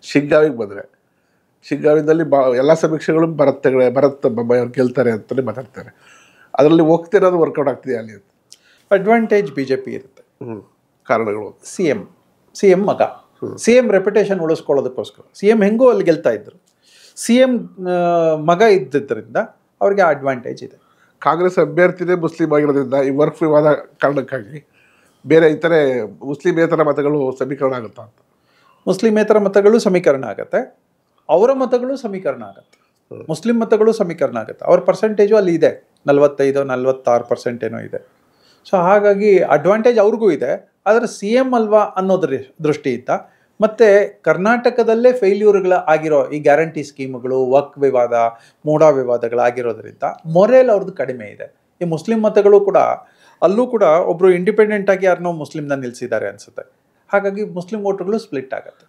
ಶಿಗ್ಗಾವಿಗೆ ಬಂದರೆ ಶಿಗ್ಗಾವಿದಲ್ಲಿ ಎಲ್ಲ ಸಮೀಕ್ಷೆಗಳು ಭರತ್ ಬೊಮ್ಮಾಯಿ ಅವ್ರು ಗೆಲ್ತಾರೆ ಅಂತಲೇ ಮಾತಾಡ್ತಾರೆ. ಅದರಲ್ಲಿ ಹೋಗ್ತಿರೋದು ವರ್ಕೌಟ್ ಆಗ್ತಿದೆ ಅಲ್ಲಿ ಅಂತ. ಅಡ್ವಾಂಟೇಜ್ BJP ಇರುತ್ತೆ. ಕಾರಣಗಳು ಸಿ ಎಂ ಮಗ, ಸಿ ಎಂ ರೆಪ್ಯುಟೇಷನ್ ಉಳಿಸ್ಕೊಳ್ಳೋದಕ್ಕೋಸ್ಕರ ಸಿ ಎಂ ಹೆಂಗೂ ಅಲ್ಲಿ ಗೆಲ್ತಾ ಇದ್ರು. ಸಿ ಎಂ ಮಗ ಇದ್ದಿದ್ದರಿಂದ ಅವ್ರಿಗೆ ಅಡ್ವಾಂಟೇಜ್ ಇದೆ. ಕಾಂಗ್ರೆಸ್ ಅಭ್ಯರ್ಥಿನೇ ಮುಸ್ಲಿಂ ಆಗಿರೋದ್ರಿಂದ ಈ ವರ್ಕ್ ವಿವಾದ ಕಾರಣಕ್ಕಾಗಿ ಬೇರೆ ಇತರೆ ಮುಸ್ಲಿಮೇತರ ಮತಗಳು ಸಮೀಕರಣ ಆಗುತ್ತಾ ಅಂತ. ಮುಸ್ಲಿಮೇತರ ಮತಗಳು ಸಮೀಕರಣ ಆಗುತ್ತೆ, ಅವರ ಮತಗಳು ಸಮೀಕರಣ ಆಗುತ್ತೆ, ಮುಸ್ಲಿಂ ಮತಗಳು ಸಮೀಕರಣ ಆಗುತ್ತೆ. ಅವ್ರ ಪರ್ಸೆಂಟೇಜು ಅಲ್ಲಿ ಇದೆ, 45-46% ಏನೋ ಇದೆ. ಸೊ ಹಾಗಾಗಿ ಅಡ್ವಾಂಟೇಜ್ ಅವ್ರಿಗೂ ಇದೆ. ಆದರೆ ಸಿ ಎಂ ಅಲ್ವಾ ಅನ್ನೋದ್ರ ದೃಷ್ಟಿಯಿಂದ ಮತ್ತು ಕರ್ನಾಟಕದಲ್ಲೇ ಫೇಲ್ಯೂರ್ಗಳ ಆಗಿರೋ ಈ ಗ್ಯಾರಂಟಿ ಸ್ಕೀಮ್ಗಳು, ವಕ್ ವಿವಾದ, ಮೂಡಾ ವಿವಾದಗಳಾಗಿರೋದ್ರಿಂದ ಮೊರೇಲ್ ಅವ್ರದ್ದು ಕಡಿಮೆ ಇದೆ. ಈ ಮುಸ್ಲಿಂ ಮತಗಳು ಕೂಡ ಅಲ್ಲೂ ಕೂಡ ಒಬ್ಬರು ಇಂಡಿಪೆಂಡೆಂಟ್ ಆಗಿ ಯಾರನ್ನೋ ಮುಸ್ಲಿಮ್ನ ನಿಲ್ಲಿಸಿದ್ದಾರೆ ಅನಿಸುತ್ತೆ. ಹಾಗಾಗಿ ಮುಸ್ಲಿಂ ವೋಟುಗಳು ಸ್ಪ್ಲಿಟ್ ಆಗುತ್ತೆ.